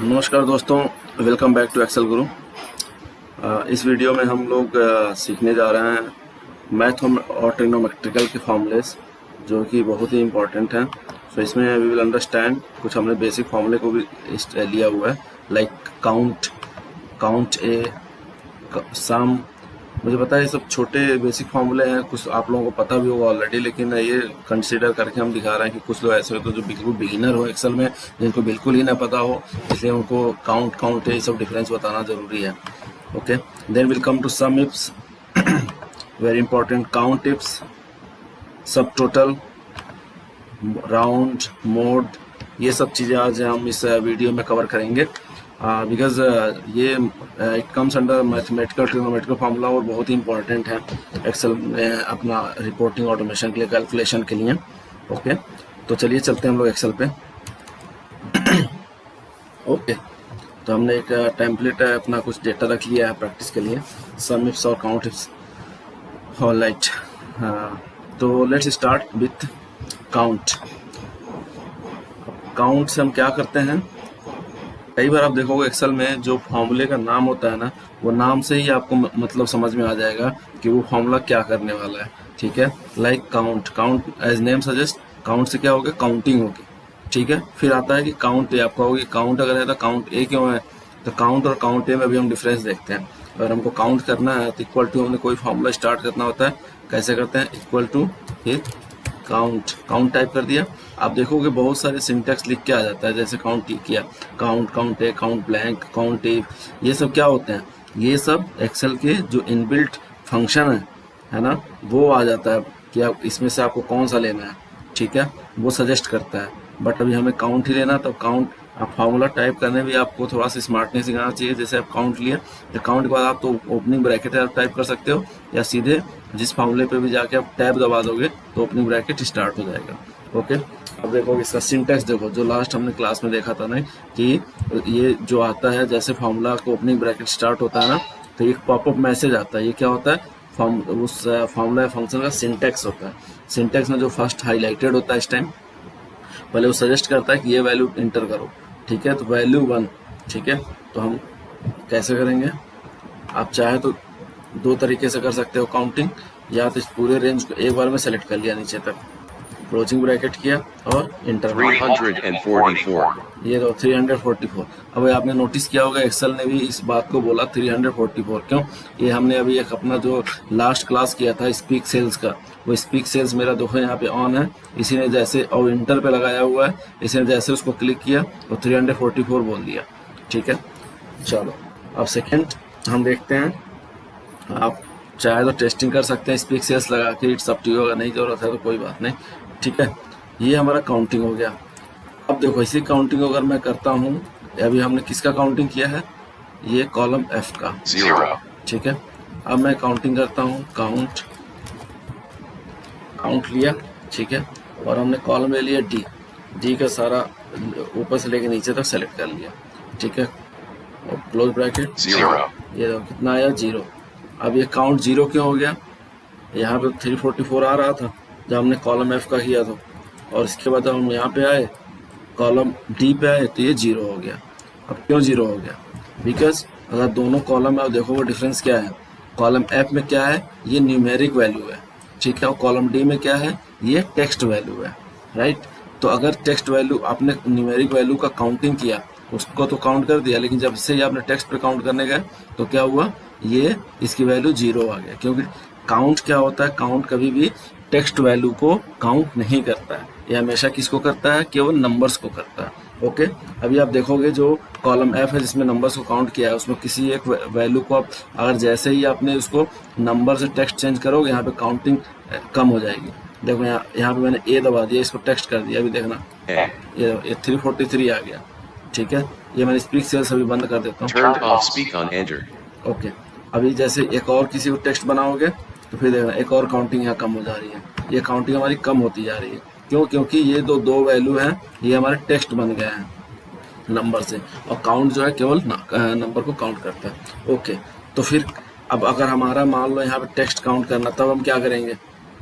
नमस्कार दोस्तों, welcome back to Excel गुरु। इस वीडियो में हम लोग सीखने जा रहे हैं मैथ और ट्रिग्नोमेट्रिकल के फॉर्मूलेस, जो कि बहुत ही इम्पोर्टेंट हैं। सो इसमें वी विल अंडरस्टैंड कुछ हमने बेसिक फॉर्मूले को भी लिया हुआ है, लाइक काउंट ए, सम। मुझे पता है ये सब छोटे बेसिक फॉर्मूले हैं, कुछ आप लोगों को पता भी होगा ऑलरेडी, लेकिन ये कंसीडर करके हम दिखा रहे हैं कि कुछ लोग ऐसे होते हैं जो बिल्कुल बिगिनर हो एक्सेल में, जिनको बिल्कुल ही ना पता हो, इसलिए उनको काउंट ये सब डिफरेंस बताना ज़रूरी है। Okay, then will come to sum ifs, very important, count ifs, subtotal, round, mode, ये सब चीज़ें आज हम इस वीडियो में कवर करेंगे, बिकॉज ये it comes under mathematical trigonometrical formula और बहुत ही इंपॉर्टेंट है एक्सेल में अपना रिपोर्टिंग ऑटोमेशन के लिए, कैलकुलेशन के लिए। ओके, तो चलिए चलते हैं हम लोग एक्सेल पे। ओके, तो हमने एक टेम्पलेट अपना कुछ डेटा रख लिया है प्रैक्टिस के लिए, सम इफ्स और काउंट इफ्स। ऑलराइट, तो let's start with count. Count से हम क्या करते हैं, कई बार आप देखोगे एक्सेल में जो फॉर्मूले का नाम होता है ना, वो नाम से ही आपको मतलब समझ में आ जाएगा कि वो फॉर्मूला क्या करने वाला है। ठीक है, like count as name suggest, count से क्या होगा, काउंटिंग होगी। ठीक है, फिर आता है कि काउंट ए, आपका होगी काउंट अगर है तो काउंट ए क्यों है, तो काउंट और काउंट ए में भी हम डिफरेंस देखते हैं। अगर हमको काउंट करना है तो इक्वल टू हमने कोई फॉर्मूला स्टार्ट करना होता है, कैसे करते हैं, इक्वल टू फिर काउंट टाइप कर दिया। आप देखोगे बहुत सारे सिंटेक्स लिख के आ जाता है, जैसे काउंट किया, काउंट ए, काउंट ब्लैंक, काउंट ए, ये सब क्या होते हैं, ये सब एक्सेल के जो इनबिल्ट फंक्शन है ना, वो आ जाता है कि आप इसमें से आपको कौन सा लेना है। ठीक है, वो सजेस्ट करता है, बट अभी हमें काउंट ही लेना, तो काउंट आप फार्मूला टाइप करने भी आपको थोड़ा सा स्मार्टनेस सिखाना चाहिए। जैसे आप काउंट लिए तो काउंट के बाद आप तो ओपनिंग ब्रैकेट टाइप कर सकते हो, या सीधे जिस फार्मूले पे भी जाके आप टैब दबा दोगे तो ओपनिंग ब्रैकेट स्टार्ट हो जाएगा। ओके, अब देखो इसका सिंटेक्स देखो, जो लास्ट हमने क्लास में देखा था ना, कि ये जो आता है जैसे फार्मूला को ओपनिंग ब्रैकेट स्टार्ट होता है ना, तो एक पॉपअप मैसेज आता है। ये क्या होता है, उस फार्मूला फंक्शन का सिंटेक्स होता है। सिंटेक्स में जो फर्स्ट हाईलाइटेड होता है इस टाइम, पहले वो सजेस्ट करता है कि ये वैल्यू इंटर करो। ठीक है, तो वैल्यू 1। ठीक है, तो हम कैसे करेंगे, आप चाहे तो दो तरीके से कर सकते हो काउंटिंग, या तो इस पूरे रेंज को एक बार में सेलेक्ट कर लिया नीचे तक, क्लोजिंग ब्रैकेट किया और इंटर। 344. ये तो 344। अब आपने नोटिस किया होगा एक्सेल ने भी इस बात को बोला 344 क्यों, ये हमने अभी एक अपना जो लास्ट क्लास किया था स्पीक सेल्स का, वो स्पीक सेल्स मेरा देखो यहाँ पे ऑन है, इसी ने जैसे और इंटर पे लगाया हुआ है, इसी ने जैसे उसको क्लिक किया तो 344 बोल दिया। ठीक है, चलो अब सेकेंड हम देखते हैं। आप चाहे तो टेस्टिंग कर सकते हैं स्पीक सेल्स लगा के, इट्स अप टू यू, अगर नहीं जरूरत है तो कोई बात नहीं। ठीक है, ये हमारा काउंटिंग हो गया। अब देखो इसी काउंटिंग अगर मैं करता हूँ, अभी हमने किसका काउंटिंग किया है, ये कॉलम एफ का 0. ठीक है, अब मैं काउंटिंग करता हूँ, काउंट लिया। ठीक है, और हमने कॉलम ले लिया डी का सारा ऊपर से लेके नीचे तक सेलेक्ट कर लिया। ठीक है, और क्लोज ब्रैकेट 0. ये देखो कितना आया, 0। अब ये काउंट 0 क्यों हो गया, यहाँ पे 344 आ रहा था जब हमने कॉलम एफ का किया था, और इसके बाद जब हम यहाँ पे आए कॉलम डी पे आए तो ये 0 हो गया। अब क्यों 0 हो गया, बिकॉज अगर दोनों कॉलम में देखो वो डिफरेंस क्या है, कॉलम एफ में क्या है, ये न्यूमेरिक वैल्यू है। ठीक है, और कॉलम डी में क्या है, ये टेक्स्ट वैल्यू है। राइट, तो अगर टेक्स्ट वैल्यू आपने न्यूमेरिक वैल्यू का काउंटिंग किया, उसको तो काउंट कर दिया, लेकिन जब से ही आपने टेक्स्ट पे काउंट करने गए तो क्या हुआ, ये इसकी वैल्यू 0 आ गया। क्योंकि काउंट क्या होता है, काउंट कभी भी टेक्स्ट वैल्यू को काउंट नहीं करता है, ये हमेशा किसको करता है, केवल नंबर्स को करता है। ओके, अभी आप देखोगे जो कॉलम एफ है जिसमें नंबर्स को काउंट किया है, उसमें किसी एक वैल्यू को आप अगर जैसे ही आपने उसको नंबर से टेक्स्ट चेंज करोगे, यहाँ पे काउंटिंग कम हो जाएगी। देखो यहाँ पे मैंने ए दबा दिया, इसको टेक्स्ट कर दिया, अभी देखना ये 343 आ गया। ठीक है, ये मैंने स्पीक सेल्स अभी बंद कर देता हूँ। Turned off speak on enter. Okay, अभी जैसे एक और किसी को टेक्स्ट बनाओगे तो फिर देखना एक और काउंटिंग यहाँ कम हो जा रही है, ये काउंटिंग हमारी कम होती जा रही है। क्यों, क्योंकि ये दो वैल्यू हैं, ये हमारे टेक्स्ट बन गए हैं नंबर से, और काउंट जो है केवल नंबर को काउंट करता है। ओके, तो फिर अब अगर हमारा मान लो यहाँ पे टेक्स्ट काउंट करना, तब हम क्या करेंगे,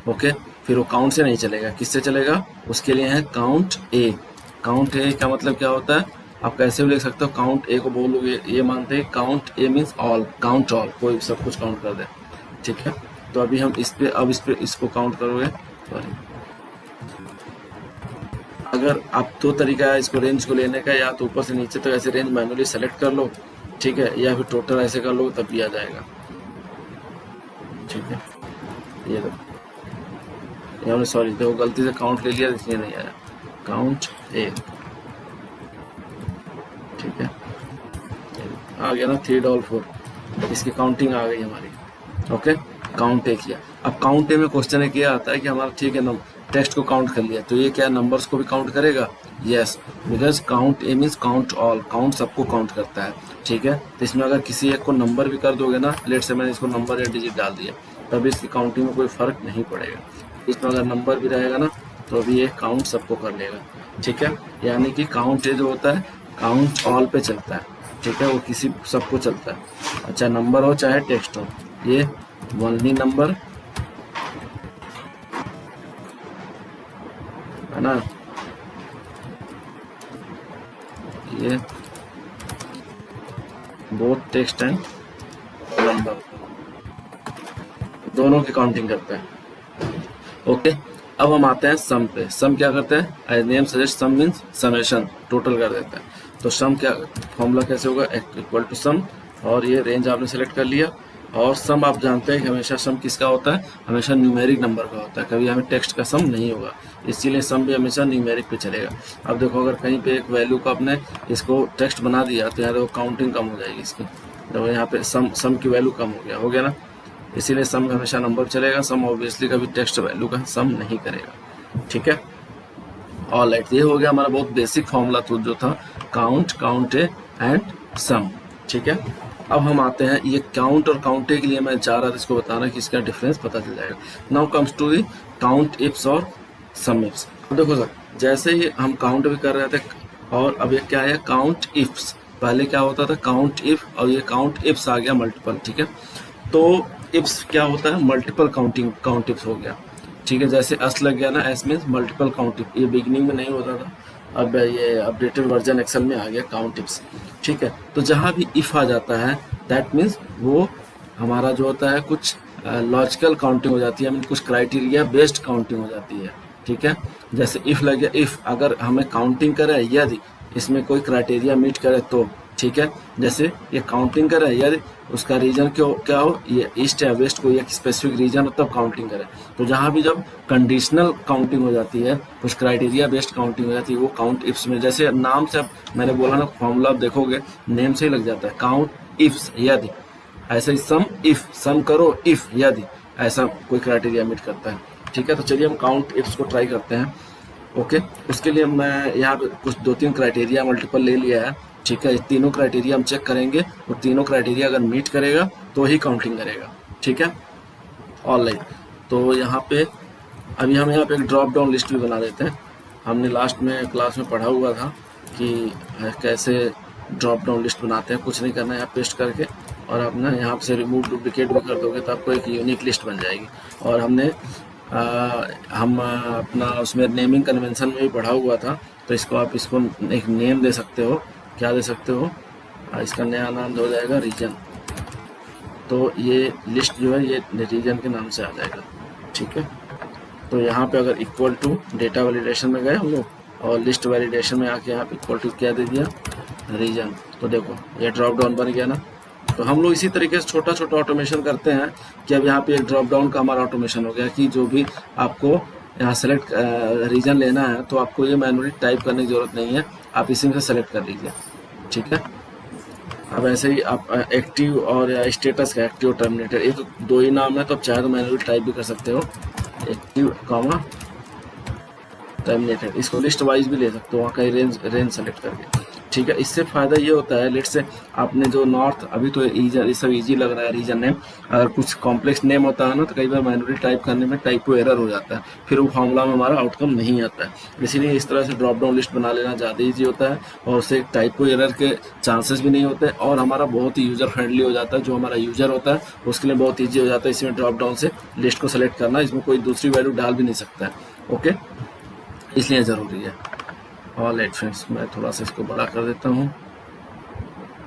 ओके, फिर वो काउंट से नहीं चलेगा, किससे चलेगा, उसके लिए है काउंट ए। काउंट ए का मतलब क्या होता है, आप कैसे भी लिख सकते हो, काउंट ए को बोलोगे, ये मानते हैं काउंट ए मीन्स ऑल, काउंट ऑल, कोई सब कुछ काउंट कर दे, ठीक है। तो अभी हम इस पे इसको काउंट करोगे, सॉरी, अगर आप दो तरीका है इसको रेंज को लेने का, या तो ऊपर से नीचे तक ऐसे रेंज मैनुअली सेलेक्ट कर लो, ठीक है, या फिर टोटल ऐसे कर लो तब भी आ जाएगा, ठीक है। ये देखो, हमने सॉरी देखो गलती से काउंट ले लिया इसलिए नहीं आया, काउंट ए, ठीक है, आ गया ना 344, इसकी काउंटिंग आ गई हमारी, ओके। काउंट ए किया। अब काउंट ए में क्वेश्चन क्या आता है कि हमारा ठीक है, टेक्स्ट को काउंट कर लिया, तो ये क्या नंबर्स को भी काउंट करेगा? Yes, because count A means count all, count सबको काउंट करता है, ठीक है। तो इसमें अगर किसी एक को नंबर भी कर दोगे ना, लेट से मैंने इसको नंबर या डिजिट डाल दिया, तभी इसकी काउंटिंग में कोई फर्क नहीं पड़ेगा। इसमें अगर नंबर भी रहेगा ना तो भी ये काउंट सबको कर लेगा, ठीक है। यानी कि काउंट ए जो होता है काउंट ऑल पे चलता है, ठीक है, वो किसी सबको चलता है, अच्छा नंबर हो चाहे टेक्स्ट हो, ये ओनली नंबर है ना, ये बोथ टेक्स्ट एंड नंबर दोनों की काउंटिंग करता है, ओके। अब हम आते हैं सम पे। सम क्या करते हैं? As name suggest sum means summation, total कर देता है। तो सम क्या फॉर्मूला कैसे होगा? इक्वल टू सम, और ये रेंज आपने सेलेक्ट कर लिया। और सम आप जानते हैं कि हमेशा सम किसका होता है? हमेशा न्यूमेरिक नंबर का होता है, कभी हमें टेक्स्ट का सम नहीं होगा, इसीलिए सम भी हमेशा न्यूमेरिक पे चलेगा। अब देखो अगर कहीं पे एक वैल्यू को आपने इसको टेक्स्ट बना दिया तो यहाँ देखो काउंटिंग कम हो जाएगी इसकी, देखो यहाँ पे सम की वैल्यू कम हो गया ना, इसीलिए सम हमेशा नंबर चलेगा, सम ऑब्वियसली कभी टेक्स्ट वैल्यू का सम नहीं करेगा, ठीक है। ऑलराइट, ये हो गया हमारा बहुत बेसिक फॉर्मूला तो जो था count, count a and sum, ठीक है। अब हम आते हैं ये काउंट और काउंट ए के लिए मैं चाह रहा था इसको बताना कि इसका डिफरेंस पता चल जाएगा। Now comes to the count ifs और सम इफ्स। देखो सर, जैसे ही हम काउंट भी कर रहे थे और अब ये क्या है काउंट इफ्स, पहले क्या होता था काउंट इफ, और ये काउंट इफ्स आ गया मल्टीपल, ठीक है। तो इफ्स क्या होता है? मल्टीपल काउंटिंग, काउंट इफ्स हो गया, ठीक है। जैसे एस लग गया ना, S means multiple count if, ये बिगिनिंग में नहीं होता था, अब ये अपडेटेड वर्जन एक्सेल में आ गया काउंट इफ्स, ठीक है। तो जहाँ भी इफ आ जाता है दैट मीन्स वो हमारा जो होता है कुछ लॉजिकल काउंटिंग हो जाती है, कुछ क्राइटेरिया बेस्ड काउंटिंग हो जाती है, ठीक है। जैसे इफ लग गया, इफ अगर हमें काउंटिंग करे यदि इसमें कोई क्राइटेरिया मीट करे तो, ठीक है। जैसे ये काउंटिंग करे यदि उसका रीजन क्या हो, ये ईस्ट या वेस्ट, कोई एक स्पेसिफिक रीजन हो तब काउंटिंग करे। तो जहाँ भी जब कंडीशनल काउंटिंग हो जाती है, कुछ क्राइटेरिया बेस्ड काउंटिंग हो जाती है, वो काउंट इफ्स में, जैसे नाम से मैंने बोला ना फॉर्मूला आप देखोगे नेम से ही लग जाता है, काउंट इफ्स यदि, ऐसे ही सम इफ, सम करो इफ यदि ऐसा कोई क्राइटेरिया मीट करता है, ठीक है। तो चलिए हम काउंट इफ्स को ट्राई करते हैं, ओके। उसके लिए मैं यहाँ पे कुछ 2-3 क्राइटेरिया मल्टीपल ले लिया है, ठीक है। तीनों क्राइटेरिया हम चेक करेंगे और तीनों क्राइटेरिया अगर मीट करेगा तो ही काउंटिंग करेगा, ठीक है। ऑनलाइन तो यहाँ पे अभी हम यहाँ पे एक ड्रॉप डाउन लिस्ट भी बना देते हैं। हमने लास्ट में क्लास में पढ़ा हुआ था कि कैसे ड्रॉप डाउन लिस्ट बनाते हैं। कुछ नहीं करना है, यहाँ पेस्ट करके और अपना यहाँ से रिमूव डुप्लीकेट भी कर दोगे तो आपको एक यूनिक लिस्ट बन जाएगी। और हमने हम अपना उसमें नेमिंग कन्वेंशन में भी पढ़ा हुआ था, तो इसको आप इसको एक नेम दे सकते हो, क्या दे सकते हो, इसका नया नाम हो जाएगा रीजन। तो ये लिस्ट जो है ये रीजन के नाम से आ जाएगा, ठीक है। तो यहाँ पे अगर इक्वल टू डेटा वैलिडेशन में गए हम लोग और लिस्ट वैलिडेशन में आके यहाँ पे इक्वल टू क्या दे दिया, रीजन, तो देखो ये ड्रॉप डाउन बन गया ना। तो हम लोग इसी तरीके से छोटा छोटा ऑटोमेशन करते हैं कि अब यहाँ पे एक ड्रॉप डाउन का हमारा ऑटोमेशन हो गया कि जो भी आपको यहाँ सेलेक्ट रीजन लेना है तो आपको ये मैनुअली टाइप करने की जरूरत नहीं है, आप इसी में से सेलेक्ट कर लीजिए, ठीक है। अब ऐसे ही आप एक्टिव और स्टेटस का एक्टिव टर्मिनेटर, ये तो दो ही नाम है, तो आप चाहे तो मैनुअली टाइप भी कर सकते हो, एक्टिव कॉमा टर्मिनेटेड। इसको लिस्ट वाइज भी ले सकते हो, वहाँ का रेंज सेलेक्ट करके, ठीक है। इससे फ़ायदा ये होता है, लेट से आपने जो नॉर्थ, अभी तो ये सब इजी लग रहा है रीजन नेम, अगर कुछ कॉम्प्लेक्स नेम होता है ना तो कई बार मैनुअली टाइप करने में टाइपो एरर हो जाता है, फिर वो फॉर्मूला में हमारा आउटकम नहीं आता है। इसीलिए इस तरह से ड्रॉप डाउन लिस्ट बना लेना ज़्यादा ईजी होता है और उससे टाइपो एरर के चांसेस भी नहीं होते और हमारा बहुत ही यूज़र फ्रेंडली हो जाता है। जो हमारा यूज़र होता है उसके लिए बहुत ईजी हो जाता है इसमें ड्रॉप डाउन से लिस्ट को सेलेक्ट करना, इसमें कोई दूसरी वैल्यू डाल भी नहीं सकता है, ओके, इसलिए ज़रूरी है। ऑल एट फ्रेंड्स, मैं थोड़ा सा इसको बड़ा कर देता हूँ,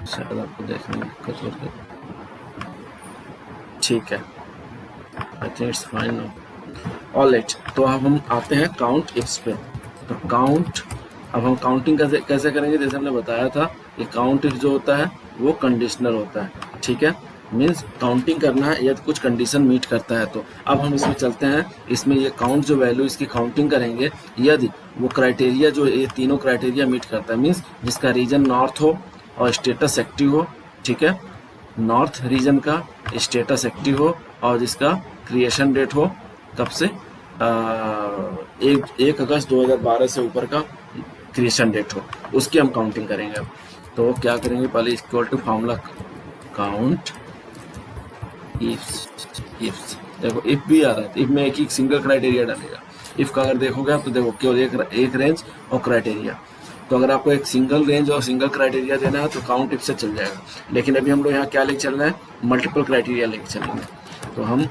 शायद आपको देखने में दिक्कत हो रही है। ठीक है, I think it's fine now. All at, तो अब हम आते हैं काउंट इफ्स पे। तो काउंट, अब हम काउंटिंग कैसे करेंगे, जैसे हमने बताया था कि काउंट इफ जो होता है वो कंडीशनल होता है, ठीक है, मीन्स काउंटिंग करना है यदि कुछ कंडीशन मीट करता है तो। अब हम इसमें चलते हैं, इसमें ये काउंट जो वैल्यू इसकी काउंटिंग करेंगे यदि वो क्राइटेरिया जो ये तीनों क्राइटेरिया मीट करता है, मीन्स जिसका रीजन नॉर्थ हो और स्टेटस एक्टिव हो, ठीक है, नॉर्थ रीजन का स्टेटस एक्टिव हो और जिसका क्रिएशन डेट हो कब से 1 अगस्त 2012 से ऊपर का क्रिएशन डेट हो, उसकी हम काउंटिंग करेंगे। अब तो क्या करेंगे, पहले equal to formula count ifs, देखो इफ भी आ रहा है, इफ में एक ही सिंगल क्राइटेरिया डालेगा। इफ का अगर देखोगे आप तो देखो केवल एक रेंज और क्राइटेरिया, तो अगर आपको एक सिंगल रेंज और सिंगल क्राइटेरिया देना है तो काउंट इफ से चल जाएगा। लेकिन अभी हम लोग यहाँ क्या लेके चल रहे हैं, मल्टीपल क्राइटेरिया लेके चलेंगे। तो हम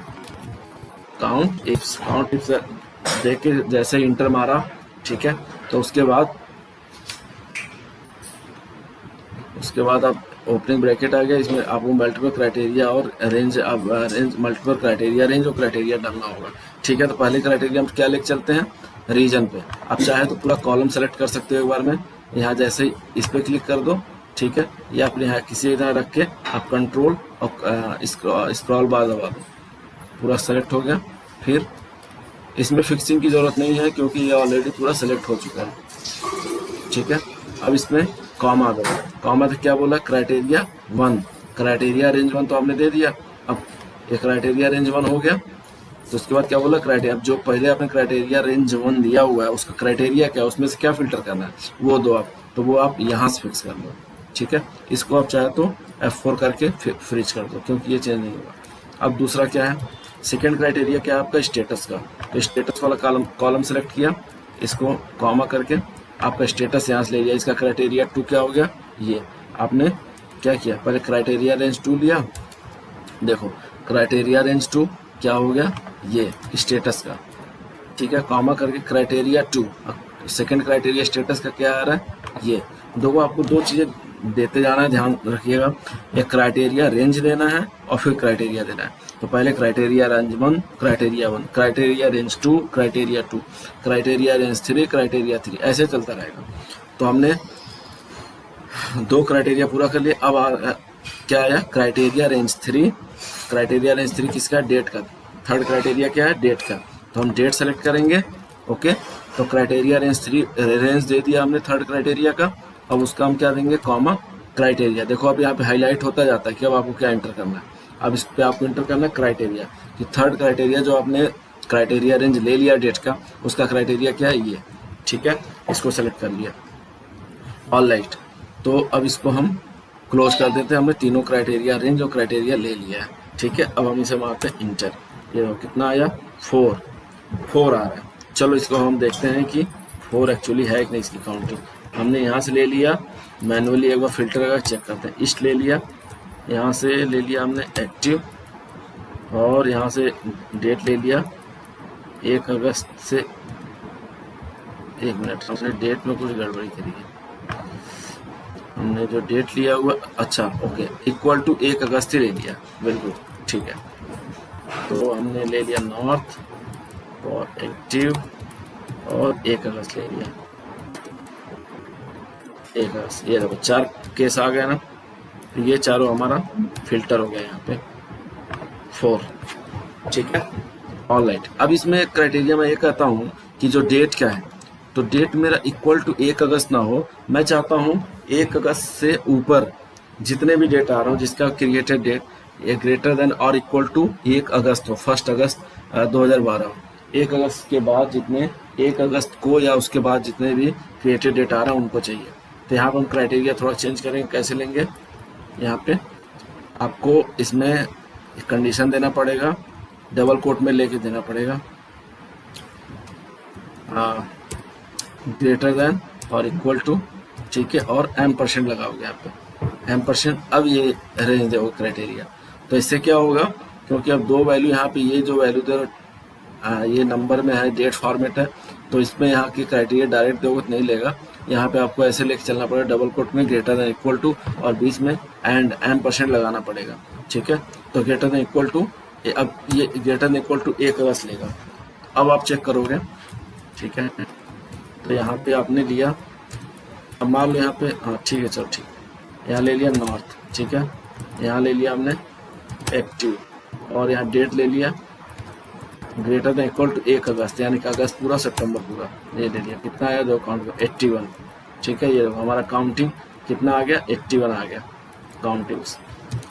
काउंट इफ से देख के जैसे इंटर मारा, ठीक है, तो उसके बाद आप ओपनिंग ब्रैकेट आ गया, इसमें आपको मल्टीपल क्राइटेरिया और रेंज मल्टीपल क्राइटेरिया रेंज और क्राइटेरिया डालना होगा, ठीक है। तो पहले क्राइटेरिया हम क्या लेके चलते हैं, रीजन पे। आप चाहे तो पूरा कॉलम सेलेक्ट कर सकते हो एक बार में, यहाँ जैसे इस पर क्लिक कर दो, ठीक है, या अपने यहाँ किसी एक रख के आप कंट्रोल और स्क्रॉल बार दबा दो, पूरा सेलेक्ट हो गया। फिर इसमें फिक्सिंग की ज़रूरत नहीं है क्योंकि ये ऑलरेडी पूरा सेलेक्ट हो चुका है, ठीक है। अब इसमें कॉमा दो, कॉमा तो क्या बोला, क्राइटेरिया 1, क्राइटेरिया रेंज 1 तो आपने दे दिया। अब ये क्राइटेरिया रेंज 1 हो गया, तो उसके बाद क्या बोला, क्राइटेरिया, अब जो पहले आपने क्राइटेरिया रेंज 1 दिया हुआ है उसका क्राइटेरिया क्या है, उसमें से क्या फिल्टर करना है वो दो आप, तो वो आप यहाँ से फिक्स कर दो, ठीक है। इसको आप चाहे तो F4 करके फ्रीज कर दो क्योंकि ये चेंज नहीं होगा। अब दूसरा क्या है, सेकेंड क्राइटेरिया क्या है आपका, स्टेटस का। तो स्टेटस वाला कॉलम सेलेक्ट किया, इसको कॉमा करके आपका स्टेटस यहाँ से ले लिया। इसका क्राइटेरिया 2 क्या हो गया, ये आपने क्या किया, पहले क्राइटेरिया रेंज 2 लिया, देखो क्राइटेरिया रेंज 2 क्या हो गया, ये स्टेटस का, ठीक है, कॉमा करके क्राइटेरिया 2, सेकंड क्राइटेरिया स्टेटस का क्या आ रहा है, ये दो। आपको दो चीज़ें देते जाना है, ध्यान रखिएगा, एक क्राइटेरिया रेंज देना है और फिर क्राइटेरिया देना है। तो पहले criteria range 1 criteria 1, criteria range 2 criteria 2, criteria range 3 criteria 3, ऐसे चलता रहेगा। तो हमने 2 क्राइटेरिया पूरा कर लिया। अब क्या आया, क्राइटेरिया रेंज 3, क्राइटेरिया रेंज 3 किसका, डेट का। थर्ड क्राइटेरिया क्या है, डेट का, तो हम डेट सेलेक्ट करेंगे, ओके। तो क्राइटेरिया रेंज 3 रेंज दे दिया हमने थर्ड क्राइटेरिया का। अब उसका हम क्या देंगे, कॉमा क्राइटेरिया। देखो अब यहाँ पे हाईलाइट होता जाता है कि अब आपको क्या एंटर करना है। अब इस पे आपको एंटर करना है क्राइटेरिया, कि थर्ड क्राइटेरिया जो आपने क्राइटेरिया रेंज ले लिया डेट का, उसका क्राइटेरिया क्या है, ये, ठीक है, इसको सेलेक्ट कर लिया, ऑल राइट। तो अब इसको हम क्लोज कर देते हैं, हमने तीनों क्राइटेरिया रेंज और क्राइटेरिया ले लिया है, ठीक है। अब हम इसे मारते हैं इंटर, ये कितना आया, 4 आ रहा है। चलो इसको हम देखते हैं कि 4 एक्चुअली है कि नहीं। इसकी काउंटिंग हमने यहाँ से ले लिया, मैनुअली एक बार फिल्टर का चेक करते हैं। ईस्ट ले लिया, यहाँ से ले लिया हमने एक्टिव, और यहाँ से डेट ले लिया 1 अगस्त से, 1 मिनट, हमने डेट में कुछ गड़बड़ी करी है। हमने जो डेट लिया हुआ, अच्छा ओके, इक्वल टू 1 अगस्त ही ले लिया, बिल्कुल ठीक है। तो हमने ले लिया नॉर्थ और एक्टिव और 1 अगस्त ले लिया, 1 अगस्त। ये देखो 4 केस आ गया ना, तो ये चारों हमारा फिल्टर हो गया यहाँ पे 4, ठीक है, ऑल राइट। अब इसमें क्राइटेरिया मैं ये कहता हूँ कि जो डेट क्या है, तो डेट मेरा इक्वल टू 1 अगस्त ना हो, मैं चाहता हूँ 1 अगस्त से ऊपर जितने भी डेट आ रहा हूँ जिसका क्रिएटेड डेट ये ग्रेटर देन और इक्वल टू 1 अगस्त हो, 1 अगस्त 2012 हो। 1 अगस्त के बाद जितने 1 अगस्त को या उसके बाद जितने भी क्रिएटेड डेट आ रहा है उनको चाहिए। तो यहाँ पर हम क्राइटेरिया थोड़ा चेंज करेंगे, कैसे लेंगे, यहाँ पे आपको इसमें कंडीशन देना पड़ेगा, डबल कोट में लेके देना पड़ेगा, ग्रेटर देन और इक्वल टू, ठीक है, और M% लगाओगे यहाँ पे M%। अब ये रेंज देखो क्राइटेरिया, तो इससे क्या होगा, क्योंकि अब 2 वैल्यू यहाँ पे, ये जो वैल्यू दे ये नंबर में है, डेट फॉर्मेट है, तो इसमें यहाँ की क्राइटेरिया डायरेक्ट दोगे तो नहीं लेगा, यहाँ पे आपको ऐसे लेके चलना पड़ेगा, डबल कोट में ग्रेटर देन इक्वल टू और बीच में एंड % लगाना पड़ेगा, ठीक है। तो ग्रेटर देन इक्वल टू, अब ये ग्रेटर देन इक्वल टू 1 अगस्त लेगा। अब आप चेक करोगे, ठीक है। तो यहाँ पे आपने लिया, अब मान लो यहाँ पे, हाँ ठीक है, चलो ठीक, यहाँ ले लिया नॉर्थ, ठीक है। यहाँ ले लिया हमने एक्टिव, और यहाँ डेट ले लिया ग्रेटर देन इक्वल टू 1 अगस्त, यानी कि अगस्त पूरा, सितंबर पूरा, ये ले लिया। कितना आया, दो काउंट 81, ठीक है। ये हमारा काउंटिंग कितना आ गया, 81 आ गया काउंटिंग्स।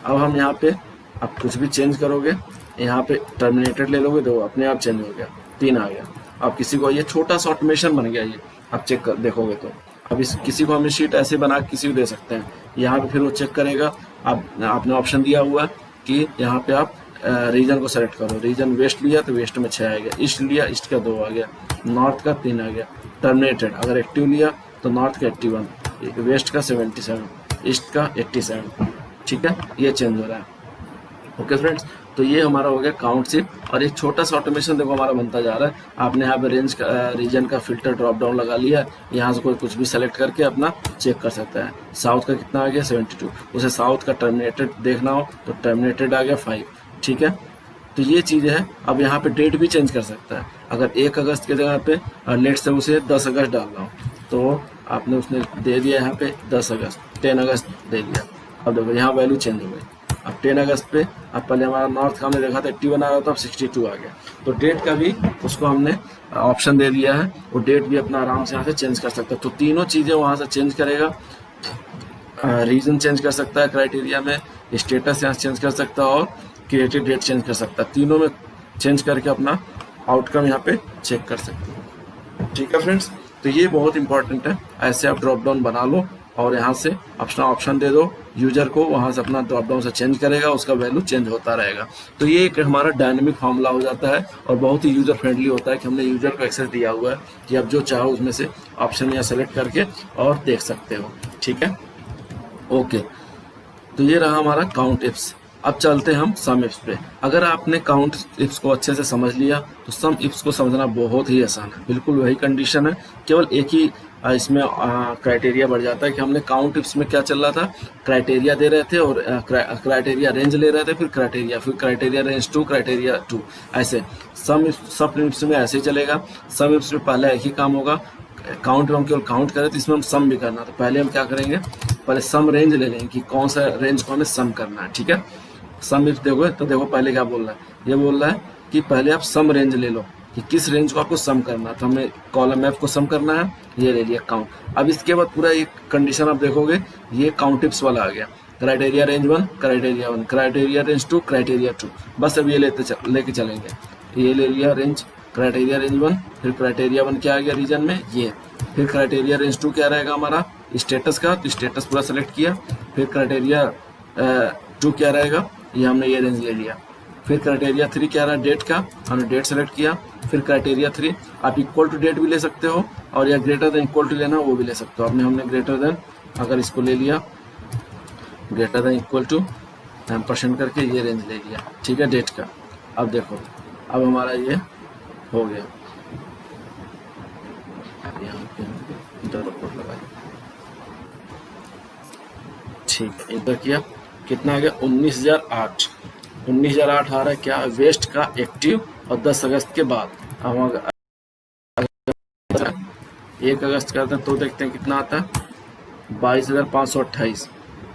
अब हम यहाँ पे अब कुछ भी चेंज करोगे, यहाँ पे टर्मिनेटेड ले लोगे तो अपने आप चेंज हो गया, 3 आ गया। अब किसी को ये छोटा सा ऑटोमेशन बन गया, ये आप चेक कर देखोगे तो। अब इस किसी को हम शीट ऐसे बना के किसी को दे सकते हैं, यहाँ पे फिर वो चेक करेगा। अब आपने ऑप्शन दिया हुआ कि यहाँ पे आप रीजन को सेलेक्ट करो, रीजन वेस्ट लिया तो वेस्ट में 6 आ गया, ईस्ट लिया ईस्ट का 2 आ गया, नॉर्थ का 3 आ गया। टर्मिनेटेड अगर एक्टिव लिया तो नॉर्थ का 81, वेस्ट का 77, ईस्ट का 87, ठीक है। ये चेंज हो रहा है, ओके फ्रेंड्स। तो ये हमारा हो गया काउंट शिप, और एक छोटा सा ऑटोमेशन देखो हमारा बनता जा रहा है। आपने यहाँ पे रेंज का रीजन का फिल्टर ड्रॉप डाउन लगा लिया, यहाँ से कोई कुछ भी सेलेक्ट करके अपना चेक कर सकता है। साउथ का कितना आ गया, 72, उसे साउथ का टर्मिनेटेड देखना हो तो टर्मिनेटेड आ गया 5, ठीक है। तो ये चीज़ है। अब यहाँ पे डेट भी चेंज कर सकता है, अगर 1 अगस्त की जगह पे लेट से उसे 10 अगस्त डालना हो तो आपने उसने दे दिया यहाँ पे 10 अगस्त, 10 अगस्त दे दिया। अब देखो यहाँ वैल्यू चेंज हो गई। अब 10 अगस्त पे, अब पहले हमारा नॉर्थ का हमने देखा था 81 आ रहा था, अब 62 आ गया। तो डेट का भी उसको हमने ऑप्शन दे दिया है, वो डेट भी अपना आराम से यहाँ से चेंज कर सकता है। तो तीनों चीज़ें वहाँ से चेंज करेगा, रीजन चेंज कर सकता है क्राइटेरिया में, स्टेटस यहाँ चेंज कर सकता है, और क्रिएटेड डेट चेंज कर सकता है। तीनों में चेंज करके अपना आउटकम यहाँ पे चेक कर सकते हैं, ठीक है फ्रेंड्स। तो ये बहुत इंपॉर्टेंट है। ऐसे आप ड्रॉप डाउन बना लो और यहाँ से अपना ऑप्शन दे दो यूजर को, वहाँ से अपना ड्रॉप डाउन से चेंज करेगा, उसका वैल्यू चेंज होता रहेगा। तो ये एक हमारा डायनेमिक फॉर्मूला हो जाता है और बहुत ही यूजर फ्रेंडली होता है कि हमने यूजर को एक्सेस दिया हुआ है कि आप जो चाहो उसमें से ऑप्शन यहाँ सेलेक्ट करके और देख सकते हो, ठीक है। ओके, तो ये रहा हमारा काउंट इफ्स। अब चलते हैं हम सम इफ्स पे। अगर आपने काउंट इफ्स को अच्छे से समझ लिया तो सम इफ्स को समझना बहुत ही आसान है। बिल्कुल वही कंडीशन है, केवल एक ही इसमें क्राइटेरिया बढ़ जाता है कि हमने काउंट इफ्स में क्या चल रहा था, क्राइटेरिया दे रहे थे और क्राइटेरिया रेंज ले रहे थे, फिर क्राइटेरिया रेंज 2, क्राइटेरिया 2, ऐसे। सम इफ्स में ऐसे ही चलेगा। सम इफ्स में पहले एक ही काम होगा, काउंट में हम केवल काउंट करें तो इसमें हम सम भी करना। तो पहले हम क्या करेंगे, पहले सम रेंज ले लेंगे कि कौन सा रेंज को हमें सम करना है, ठीक है। सम इफ देखो तो देखो पहले क्या बोल रहा है, ये बोल रहा है कि पहले आप सम रेंज ले लो कि किस रेंज को आपको सम करना है। तो हमें कॉलम एफ को सम करना है, ये ले लिया काउंट। अब इसके बाद पूरा एक कंडीशन आप देखोगे, ये काउंट इफ्स वाला आ गया, criteria range 1, criteria 1, criteria range 2, criteria 2। बस अब ये लेके चलेंगे। ये ले लिया रेंज, क्राइटेरिया रेंज 1, फिर क्राइटेरिया 1 क्या आ गया रीजन में ये, फिर क्राइटेरिया रेंज 2 क्या रहेगा हमारा स्टेटस का, तो स्टेटस पूरा सेलेक्ट किया। फिर क्राइटेरिया 2 क्या रहेगा, ये हमने ये रेंज ले लिया। फिर क्राइटेरिया 3 क्या रहा, डेट का, हमने डेट सेलेक्ट किया। फिर क्राइटेरिया 3 आप इक्वल टू डेट भी ले सकते हो और या ग्रेटर देन इक्वल टू लेना वो भी ले सकते हो। हमने ग्रेटर देन, अगर इसको ले लिया ग्रेटर देन इक्वल टू % करके ये रेंज ले लिया, ठीक है, डेट का। अब देखो अब हमारा ये हो गया, यहाँ पे डबल कोट लगा, ठीक है, इंटर किया। कितना आ गया, 19,008 आ रहा है क्या, वेस्ट का एक्टिव और 10 अगस्त के बाद। हम 1 अगस्त करते हैं तो देखते हैं कितना आता है, 22,528।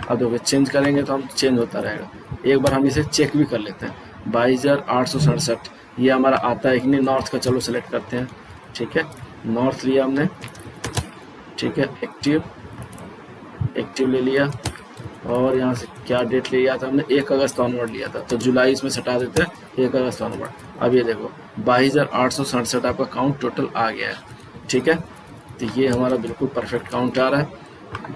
अब देखो चेंज करेंगे तो हम चेंज होता रहेगा। एक बार हम इसे चेक भी कर लेते हैं, 22,867 ये हमारा आता है कि नहीं। नॉर्थ का चलो सेलेक्ट करते हैं, ठीक है, नॉर्थ लिया हमने, ठीक है, एक्टिव ले लिया और यहाँ से क्या डेट ले लिया था हमने, 1 अगस्त ऑनवर्ड लिया था, तो जुलाई इसमें सटा देते हैं, 1 अगस्त ऑनवर्ड। अब ये देखो 22,867 आपका काउंट टोटल आ गया है, ठीक है। तो ये हमारा बिल्कुल परफेक्ट काउंट आ रहा है,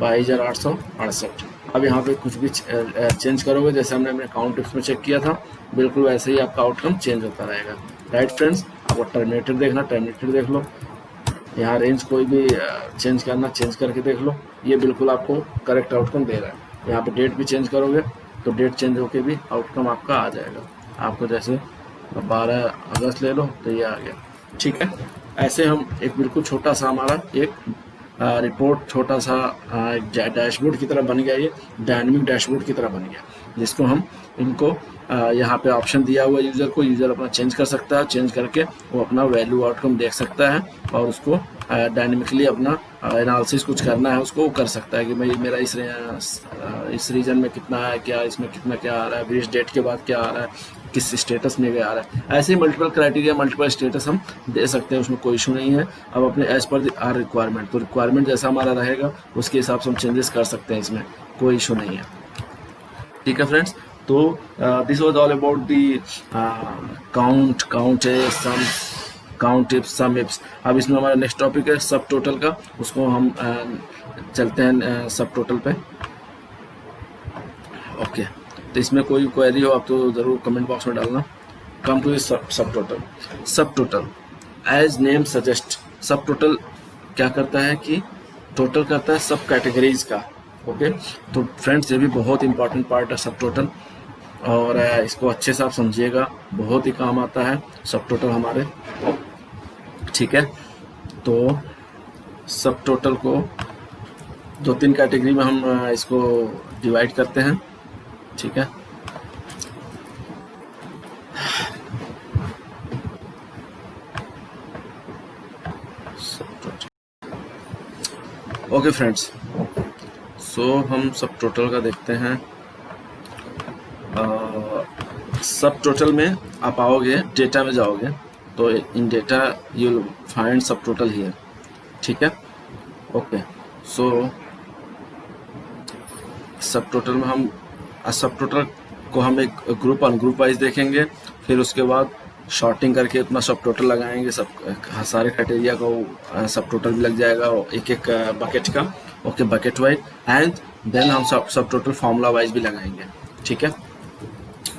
22,868। अब यहाँ पे कुछ भी चेंज करोगे, जैसे हमने काउंट इसमें चेक किया था, बिल्कुल वैसे ही आपका आउटकम चेंज होता रहेगा। राइट फ्रेंड्स, आपको टर्मिनेटेड देखना, टर्मिनेटेड देख लो। यहाँ रेंज कोई भी चेंज करना, चेंज करके देख लो, ये बिल्कुल आपको करेक्ट आउटकम दे रहा है। यहाँ पे डेट भी चेंज करोगे तो डेट चेंज होके भी आउटकम आपका आ जाएगा। आपको जैसे 12 अगस्त ले लो तो ये आ गया, ठीक है। ऐसे हम एक बिल्कुल छोटा सा हमारा एक रिपोर्ट, छोटा सा डैशबोर्ड की तरह बन गया, ये डायनेमिक डैशबोर्ड की तरह बन गया, जिसको हम इनको यहाँ पे ऑप्शन दिया हुआ यूज़र को, यूज़र अपना चेंज कर सकता है, चेंज करके वो अपना वैल्यू आउटकम देख सकता है और उसको डायनेमिकली अपना एनालिसिस कुछ करना है उसको कर सकता है कि भाई मेरा इस रीजन में कितना है, क्या इसमें कितना क्या आ रहा है, फिर इस डेट के बाद क्या आ रहा है, किस स्टेटस में क्या आ रहा है। ऐसे ही मल्टीपल क्राइटेरिया, मल्टीपल स्टेटस हम दे सकते हैं, उसमें कोई इशू नहीं है। अब अपने एज पर आर रिक्वायरमेंट, तो रिक्वायरमेंट जैसा हमारा रहेगा उसके हिसाब से हम चेंजेस कर सकते हैं, इसमें कोई इशू नहीं है। ठीक है फ्रेंड्स, तो this was all about the count है, सम, काउंट इफ्स, सम इफ्स। अब इसमें हमारा नेक्स्ट टॉपिक है सब टोटल का, उसको हम चलते हैं सब टोटल पे। ओके, तो इसमें कोई क्वेरी हो आप तो ज़रूर कमेंट बॉक्स में डालना। कम टू सब टोटल। सब टोटल एज नेम सजेस्ट, सब टोटल क्या करता है कि टोटल करता है सब कैटेगरीज का। ओके, तो फ्रेंड्स ये भी बहुत इंपॉर्टेंट पार्ट है सब टोटल, और इसको अच्छे से आप समझिएगा, बहुत ही काम आता है सब टोटल हमारे। ठीक है, तो सब टोटल को 2-3 कैटेगरी में हम इसको डिवाइड करते हैं। ठीक है, ओके फ्रेंड्स, सो हम सब टोटल का देखते हैं। सब टोटल में आप आओगे, डेटा में जाओगे, तो इन डेटा यू विल फाइंड सब टोटल हियर। ठीक है, ओके, सो सब टोटल में हम सब टोटल को हम एक ग्रुप अनग्रुप वाइज देखेंगे, फिर उसके बाद शॉर्टिंग करके अपना सब टोटल लगाएंगे, सब सारे क्राइटेरिया को सब टोटल भी लग जाएगा एक एक बकेट का। ओके, बकेट वाइज, एंड देन हम सब टोटल फार्मूला वाइज भी लगाएंगे। ठीक है,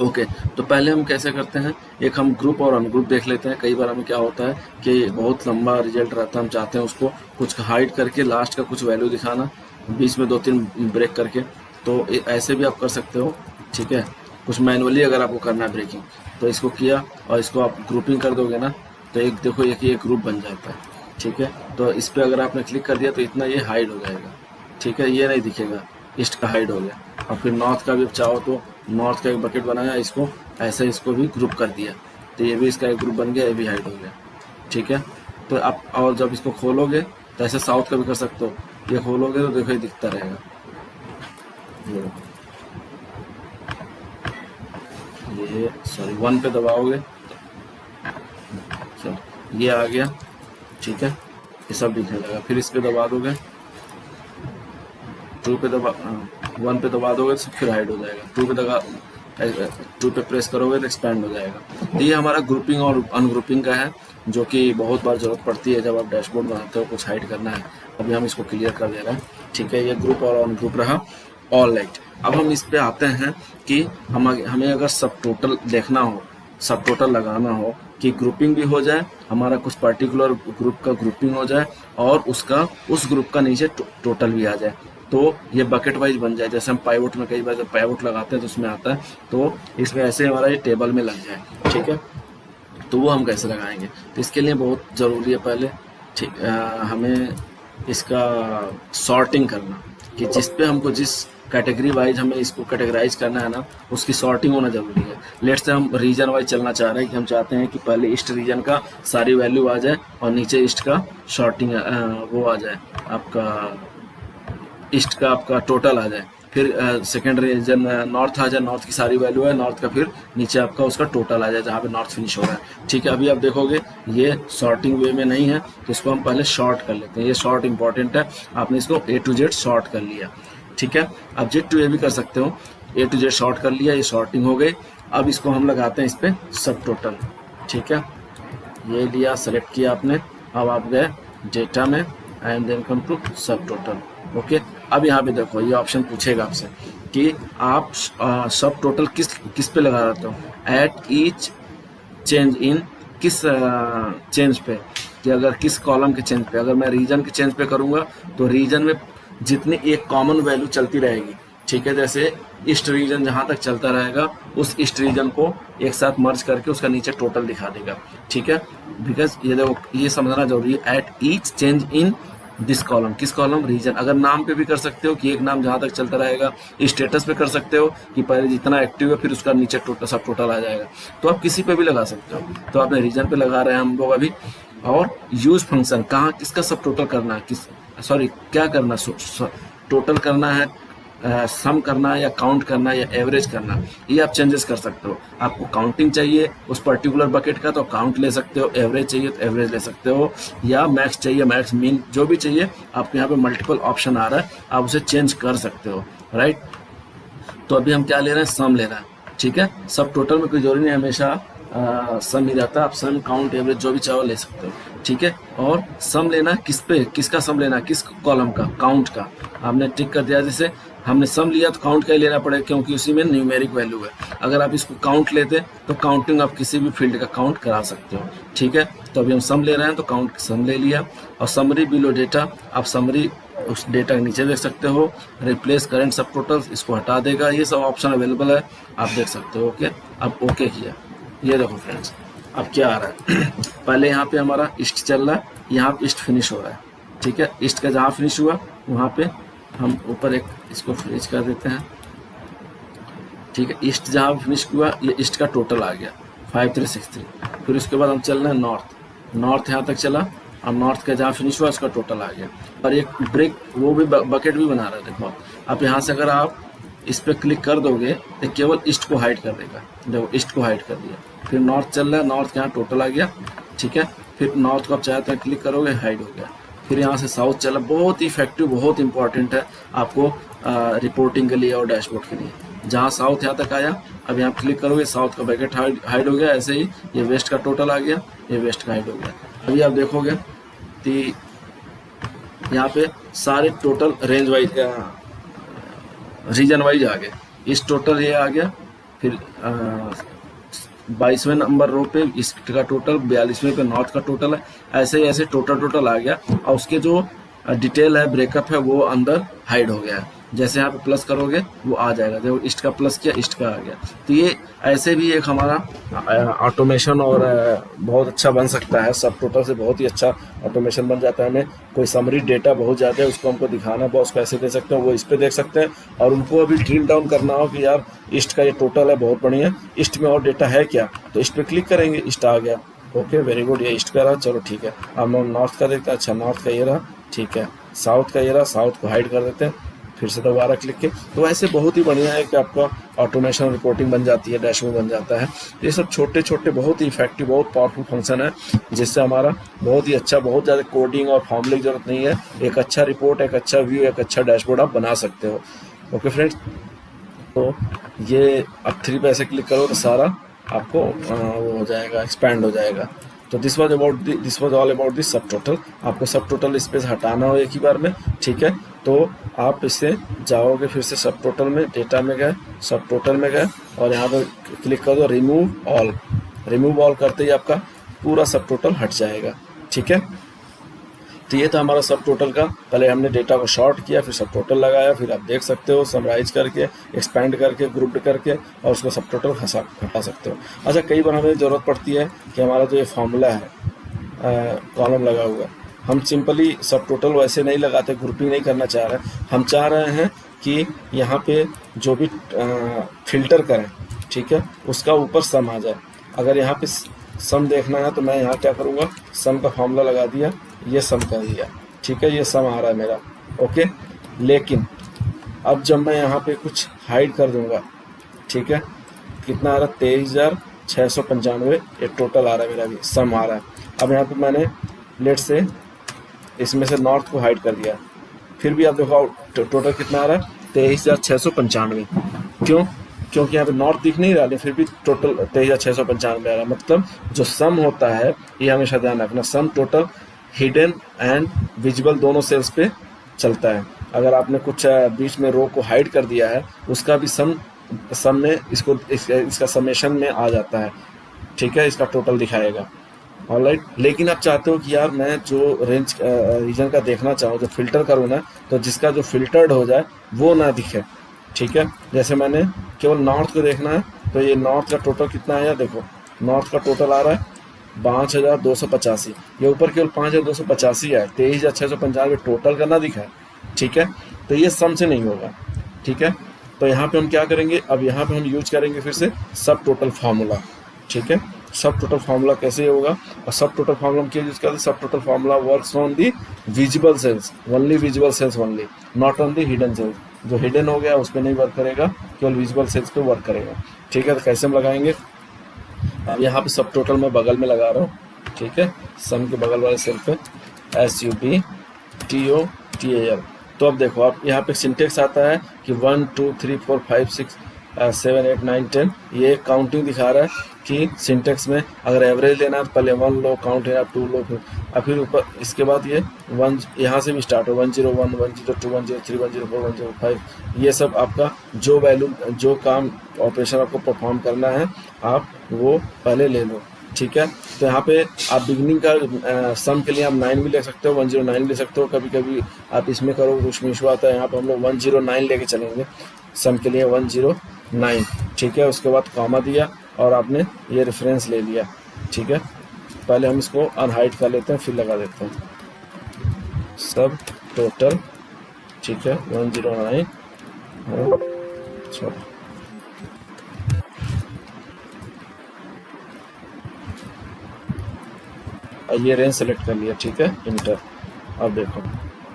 ओके, तो पहले हम कैसे करते हैं, एक हम ग्रुप और अनग्रुप देख लेते हैं। कई बार हमें क्या होता है कि बहुत लंबा रिजल्ट रहता है, हम चाहते हैं उसको कुछ हाइड करके लास्ट का कुछ वैल्यू दिखाना, बीच में 2-3 ब्रेक करके, तो ऐसे भी आप कर सकते हो। ठीक है, कुछ मैनुअली अगर आपको करना है ब्रेकिंग, तो इसको किया और इसको आप ग्रुपिंग कर दोगे ना, तो एक देखो एक ग्रुप बन जाता है। ठीक है, तो इस पर अगर आपने क्लिक कर दिया तो इतना ये हाइड हो जाएगा। ठीक है, ये नहीं दिखेगा, ईस्ट का हाइड हो गया। और फिर नॉर्थ का भी चाहो तो नॉर्थ का एक बकेट बनाया, इसको ऐसे इसको भी ग्रुप कर दिया, तो ये भी इसका एक ग्रुप बन गया, ये भी हाइड हो गया। ठीक है, तो आप और जब इसको खोलोगे तो ऐसे साउथ का भी कर सकते हो, ये खोलोगे तो देखो ये दिखता रहेगा, ये सॉरी 1 पे दबाओगे, चलो ये आ गया। ठीक है, ये सब दिखने लगा, फिर इस पे दबा दोगे, 2 पे 1 पे दबा दोगे तो फिर हाइड हो जाएगा, 2 पे प्रेस करोगे तो एक्सपैंड हो जाएगा। तो ये हमारा ग्रुपिंग और अनग्रुपिंग का है, जो कि बहुत बार जरूरत पड़ती है जब आप डैशबोर्ड बनाते हो, कुछ हाइड करना है। अभी हम इसको क्लियर कर दे रहे हैं। ठीक है, ये ग्रुप और अनग्रुप रहा, ऑल राइट। अब हम इस पे आते हैं कि हमें अगर सब टोटल देखना हो, सब टोटल लगाना हो कि ग्रुपिंग भी हो जाए, हमारा कुछ पर्टिकुलर ग्रुप का ग्रुपिंग हो जाए और उसका उस ग्रुप का नीचे टोटल भी आ जाए, तो ये बकेट वाइज बन जाए। जैसे हम पाइवोट में कई बार जब पाइवोट लगाते हैं तो उसमें आता है, तो इसमें ऐसे हमारा ये टेबल में लग जाए। ठीक है, तो वो हम कैसे लगाएंगे, तो इसके लिए बहुत ज़रूरी है पहले ठीक हमें इसका सॉर्टिंग करना, कि जिस पे हमको जिस कैटेगरी वाइज हमें इसको कैटेगराइज करना है ना, उसकी सॉर्टिंग होना जरूरी है। लेट्स से हम रीजन वाइज चलना चाह रहे हैं कि हम चाहते हैं कि पहले ईस्ट रीजन का सारी वैल्यू आ जाए और नीचे ईस्ट का शॉर्टिंग वो आ जाए, आपका ईस्ट का आपका टोटल आ जाए। फिर सेकेंड रीजन नॉर्थ आ जाए, नॉर्थ की सारी वैल्यू है, नॉर्थ का फिर नीचे आपका उसका टोटल आ जाए जहाँ पे नॉर्थ फिनिश हो रहा है। ठीक है, अभी आप देखोगे ये शॉर्टिंग वे में नहीं है, तो इसको हम पहले शॉर्ट कर लेते हैं। ये शॉर्ट इंपॉर्टेंट है, आपने इसको A to Z शॉर्ट कर लिया। ठीक है, आप Z to A भी कर सकते हो, A to Z शॉर्ट कर लिया, ये शॉर्टिंग हो गई। अब इसको हम लगाते हैं इस पर सब टोटल। ठीक है, ये लिया, सेलेक्ट किया आपने, अब आप गए डेटा में एंड देन कम टू सब टोटल। ओके, अब यहाँ पे देखो ये ऑप्शन पूछेगा आपसे कि आप सब टोटल किस पे लगा रहे हो, एट ईच चेंज इन, किस चेंज पे, कि अगर किस कॉलम के चेंज पे। अगर मैं रीजन के चेंज पे करूँगा तो रीजन में जितनी एक कॉमन वैल्यू चलती रहेगी, ठीक है। जैसे ईस्ट रीजन जहां तक चलता रहेगा उस ईस्ट रीजन को एक साथ मर्ज करके उसका नीचे टोटल दिखा देगा, ठीक है। बिकॉज ये देखो, ये समझना जरूरी है, at each change in this column, किस कॉलम, रीजन। अगर नाम पे भी कर सकते हो कि एक नाम जहां तक चलता रहेगा, स्टेटस पे कर सकते हो कि पहले जितना एक्टिव है फिर उसका नीचे टोटल सब टोटल आ जाएगा, तो आप किसी पे भी लगा सकते हो। तो आपने रीजन पे लगा रहे हैं हम लोग अभी। और यूज फंक्शन, कहाँ किसका सब टोटल करना है, किस सॉरी क्या करना, टोटल करना है, सम करना है या काउंट करना है या एवरेज करना, ये आप चेंजेस कर सकते हो। आपको काउंटिंग चाहिए उस पर्टिकुलर बकेट का तो काउंट ले सकते हो, एवरेज चाहिए तो एवरेज ले सकते हो, या मैक्स चाहिए मैक्स, मीन, जो भी चाहिए आपको यहाँ पे मल्टीपल ऑप्शन आ रहा है, आप उसे चेंज कर सकते हो, राइट। तो अभी हम क्या ले रहे हैं, सम ले रहे हैं, ठीक है। सब टोटल में कोई जरूरी नहीं हमेशा सम ही रहता है, आप सम काउंट एवरेज जो भी चाहो ले सकते हो, ठीक है। और सम लेना किस पे, किसका सम लेना, किस कॉलम का, काउंट का। आपने टिक कर दिया, जैसे हमने सम लिया तो काउंट का ही लेना पड़ेगा क्योंकि उसी में न्यूमेरिक वैल्यू है। अगर आप इसको काउंट लेते तो काउंटिंग आप किसी भी फील्ड का काउंट करा सकते हो, ठीक है। तो अभी हम सम ले रहे हैं तो काउंट सम ले लिया। और समरी बिलो डेटा, आप समरी उस डेटा के नीचे देख सकते हो, रिप्लेस करंट सब टोटल्स, इसको हटा देगा, ये सब ऑप्शन अवेलेबल है, आप देख सकते हो। ओके, अब ओके किया, ये देखो फ्रेंड्स अब क्या आ रहा है। पहले यहाँ पे हमारा ईस्ट चल रहा है, यहाँ पे ईस्ट फिनिश हो रहा है, ठीक है। ईस्ट का जहाँ फिनिश हुआ वहाँ पे हम ऊपर एक इसको फिनिश कर देते हैं, ठीक है। ईस्ट जहाँ फिनिश हुआ ये ईस्ट का टोटल आ गया 5363। फिर उसके बाद हम चल रहे हैं नॉर्थ, नॉर्थ यहाँ तक चला और नॉर्थ का जहाँ फिनिश हुआ उसका टोटल आ गया। और एक ब्रेक वो भी बकेट भी बना रहा है, देखो अब यहाँ से अगर आप इस पर क्लिक कर दोगे तो केवल ईस्ट को हाइड कर देगा, देखो ईस्ट को हाइड कर दिया। फिर नॉर्थ चल रहा है, नॉर्थ का यहाँ टोटल आ गया, ठीक है। फिर नॉर्थ को आप चाहते हैं क्लिक करोगे, हाइड हो गया। फिर यहाँ से साउथ चला, बहुत ही इफेक्टिव, बहुत इंपॉर्टेंट है आपको रिपोर्टिंग के लिए और डैशबोर्ड के लिए। जहाँ साउथ यहाँ तक आया, अब यहाँ क्लिक करोगे साउथ का बैकेट हाइड हो गया। ऐसे ही ये वेस्ट का टोटल आ गया, ये वेस्ट का हाइड हो गया। अभी आप देखोगे कि यहाँ पे सारे total range wise region wise आ गए। इस टोटल ये आ गया, फिर 22वें नंबर रो पे ईस्ट का टोटल, 42वें पे नॉर्थ का टोटल है। ऐसे ही ऐसे टोटल आ गया और उसके जो डिटेल है, ब्रेकअप है, वो अंदर हाइड हो गया है। जैसे यहाँ पे प्लस करोगे वो आ जाएगा, देखो ईस्ट का प्लस किया, ईस्ट का आ गया। तो ये ऐसे भी एक हमारा ऑटोमेशन और बहुत अच्छा बन सकता है। सब टोटल से बहुत ही अच्छा ऑटोमेशन बन जाता है। हमें कोई समरी डेटा बहुत ज़्यादा है उसको हमको दिखाना, बॉस कैसे दे सकते हैं, वो इस पर देख सकते हैं। और उनको अभी ड्रिल डाउन करना हो कि यार ईस्ट का ये टोटल है, बहुत बढ़िया, ईस्ट में और डेटा है क्या, तो ईस्ट पे क्लिक करेंगे, ईस्ट आ गया, ओके वेरी गुड, ये ईस्ट का रहा, चलो ठीक है। अब हम नॉर्थ का देखते हैं, अच्छा नॉर्थ का ये रहा, ठीक है। साउथ का ये रहा, साउथ को हाइड कर देते हैं, फिर से दोबारा क्लिक के। तो ऐसे बहुत ही बढ़िया है कि आपका ऑटोमेशन रिपोर्टिंग बन जाती है, डैशबोर्ड बन जाता है। ये सब छोटे छोटे बहुत ही इफेक्टिव, बहुत पावरफुल फंक्शन है, जिससे हमारा बहुत ही अच्छा, बहुत ज़्यादा कोडिंग और फॉर्मूले की जरूरत नहीं है, एक अच्छा रिपोर्ट, एक अच्छा व्यू, एक अच्छा डैशबोर्ड आप बना सकते हो। ओके फ्रेंड्स, तो ये अब 3 पे ऐसे क्लिक करो तो सारा आपको वो हो जाएगा, एक्सपैंड हो जाएगा। तो this was all about this सब टोटल। आपको सब टोटल स्पेस हटाना हो एक ही बार में, ठीक है। तो आप इससे जाओगे, फिर से सब टोटल में, डेटा में गए, सब टोटल में गए और यहाँ पर क्लिक कर दो रिमूव ऑल। रिमूव ऑल करते ही आपका पूरा सब टोटल हट जाएगा, ठीक है। तो ये था हमारा सब टोटल का। पहले हमने डेटा को शॉर्ट किया, फिर सब टोटल लगाया, फिर आप देख सकते हो समराइज करके, एक्सपैंड करके, ग्रुप्ड करके, और उसको सब टोटल हटा सकते हो। अच्छा, कई बार हमें ज़रूरत पड़ती है कि हमारा जो ये फॉर्मूला है, कॉलम लगा हुआ, हम सिंपली सब टोटल वैसे नहीं लगाते, ग्रुपिंग नहीं करना चाह रहे, हम चाह रहे हैं कि यहाँ पे जो भी फिल्टर करें, ठीक है, उसका ऊपर सम आ जाए। अगर यहाँ पे सम देखना है तो मैं यहाँ क्या करूँगा, सम का फॉर्मूला लगा दिया, ये सम कर दिया, ठीक है, ये सम आ रहा है मेरा, ओके। लेकिन अब जब मैं यहाँ पे कुछ हाइड कर दूँगा, ठीक है, कितना आ रहा है, 23,695, ये टोटल आ रहा है मेरा, भी सम आ रहा है। अब यहाँ पे मैंने लेट से इसमें से नॉर्थ को हाइड कर दिया, फिर भी आप देखो टोटल कितना आ रहा है, 23,695। क्यों? क्योंकि यहाँ पे नॉर्थ दिख नहीं रहा, फिर भी टोटल 23,695 आ रहा है। मतलब जो सम होता है, ये हमेशा ध्यान रखना, sum total hidden and visible दोनों सेल्स पे चलता है। अगर आपने कुछ बीच में रो को हाइड कर दिया है, उसका भी सम में इसका समेशन में आ जाता है, ठीक है, इसका टोटल दिखाएगा, ऑलराइट। लेकिन आप चाहते हो कि यार मैं जो रेंज रीजन का देखना चाहूँ, जो फिल्टर करूँ ना, तो जिसका जो फिल्टर्ड हो जाए वो ना दिखे, ठीक है। जैसे मैंने केवल नॉर्थ को देखना है, तो ये नॉर्थ का टोटल कितना आया, देखो नॉर्थ का टोटल आ रहा है 5285। ये ऊपर केवल 5285 है, 23,695 टोटल करना दिखा है, ठीक है। तो ये सम से नहीं होगा, ठीक है। तो यहाँ पे हम क्या करेंगे, अब यहाँ पे हम यूज करेंगे फिर से सब टोटल फार्मूला, ठीक है। सब टोटल फार्मूला कैसे होगा, और सब टोटल फार्मूला हम क्या यूज करते हैं, subtotal formula works on the visible cells only, visible cells only, not on the hidden cells. जो हिडन हो गया उस पर नहीं वर्क करेगा, केवल विजिबल सेल्स पे वर्क करेगा, ठीक है। तो कैसे हम लगाएंगे, अब यहाँ पे सब टोटल मैं बगल में लगा रहा हूँ, ठीक है, सम के बगल वाले सेल पे SUBTOTAL। तो अब देखो आप यहाँ पे सिंटेक्स आता है कि 1 2 3 4 5 6 7 8 9 10, ये काउंटिंग दिखा रहा है कि सिंटेक्स में अगर एवरेज लेना है तो पहले 1 लो, काउंट है आप 2 लो, फिर ऊपर इसके बाद ये 1 यहाँ से भी स्टार्ट हो 101 102 103 104 105। ये सब आपका जो वैल्यू, जो काम ऑपरेशन आपको परफॉर्म करना है आप वो पहले ले लो, ठीक है। तो यहाँ पे आप बिगनिंग का सम के लिए आप 9 भी ले सकते हो, 109 ले सकते हो, कभी कभी आप इसमें करो तो उसमें इशू आता है। यहाँ पे हम लोग 109 लेके चलेंगे सम के लिए, 109, ठीक है। उसके बाद कॉमा दिया और आपने ये रेफरेंस ले लिया, ठीक है। पहले हम इसको अनहाइड कर लेते हैं, फिर लगा देते हैं सब टोटल, ठीक है 109। चलो ये रेंज सेलेक्ट कर लिया, ठीक है, इंटर। अब देखो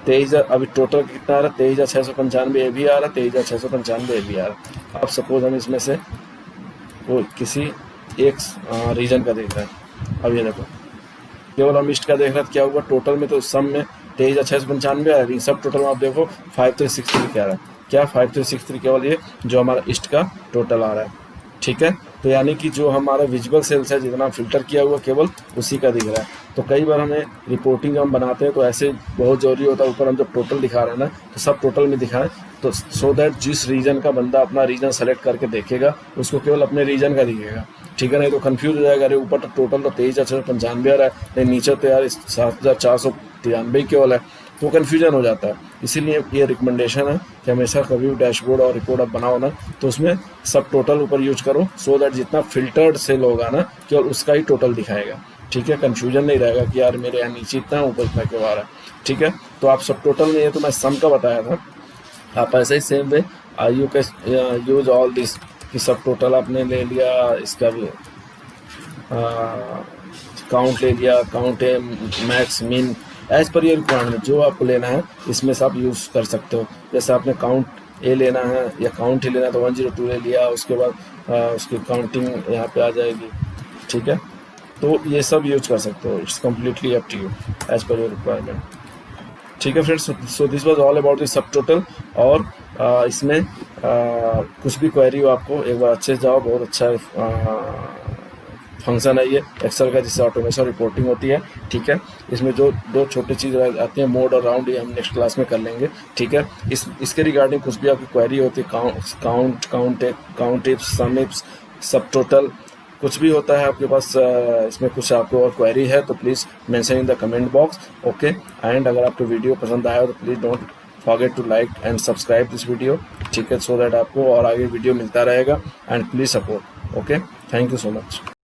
23,000 अभी टोटल कितना आ रहा है, 23,695 ये भी आ रहा है, 23,695 ये भी आ रहा है। अब सपोज हम इसमें से वो किसी एक रीजन का देख रहे हैं, अब ये देखो केवल हम ईस्ट का देख रहे हैं, क्या हुआ टोटल में, तो सम में 23,695 आ रहा है, सब टोटल में आप देखो 5363 क्या आ रहा है, क्या 5363 केवल ये जो हमारा ईस्ट का टोटल आ रहा है, ठीक है। तो यानी कि जो हमारा विजुअल सेल्स है जितना फिल्टर किया हुआ केवल उसी का दिख रहा है। तो कई बार हमें रिपोर्टिंग हम बनाते हैं तो ऐसे बहुत जरूरी होता है, ऊपर हम जब टोटल दिखा रहे हैं ना तो सब टोटल में दिखाएं, तो सो दैट जिस रीजन का बंदा अपना रीजन सेलेक्ट करके देखेगा उसको केवल अपने रीजन का दिखेगा, ठीक है। नहीं तो कंफ्यूज हो जाएगा, अरे ऊपर तो टोटल तो 23,695 आ रहा है, नहीं नीचे तो यार 7,493 केवल है, तो कन्फ्यूजन हो जाता है। इसीलिए ये रिकमेंडेशन है कि हमेशा कभी भी डैशबोर्ड और रिपोर्ट आप बनाओ ना तो उसमें सब टोटल ऊपर यूज करो, सो दैट जितना फिल्टर्ड सेल होगा ना केवल उसका ही टोटल दिखाएगा, ठीक है। कन्फ्यूजन नहीं रहेगा कि यार मेरे यहाँ नीचे इतना ऊपर इतना क्यों आ रहा है, ठीक है। तो आप सब टोटल में, ये तो मैं सम का बताया था, आप ऐसे ही same way you can use all this कि सब टोटल आपने ले लिया, इसका भी काउंट ले लिया, काउंट है मैक्स मिन एज पर ये रिक्वायरमेंट जो आपको लेना है इसमें से आप यूज़ कर सकते हो। जैसे आपने काउंट ए लेना है या काउंट ही लेना है तो 102 ले लिया, उसके बाद उसकी काउंटिंग यहाँ पे आ जाएगी, ठीक है। तो ये सब यूज कर सकते हो, it's completely up to you as per your requirement, ठीक है friends. So this was all about this subtotal. और इसमें कुछ भी क्वेरी हो आपको एक बार अच्छे से जाओ, बहुत अच्छा फंक्शन है ये एक्सेल का जिससे ऑटोमेशन रिपोर्टिंग होती है, ठीक है। इसमें जो दो छोटी चीज़ आती हैं मोड और राउंड, ये हम नेक्स्ट क्लास में कर लेंगे, ठीक है। इसके रिगार्डिंग कुछ भी आपकी क्वेरी होती है, काउंट इप्स, सम इप्स, सब टोटल कुछ भी होता है आपके पास, इसमें कुछ आपको और क्वेरी है तो please mention in the comment box, okay. And अगर आपको वीडियो पसंद आया तो please don't forget to like and subscribe this video, ठीक है, सो दैट आपको और आगे वीडियो मिलता रहेगा। And please support, okay. Thank you so much.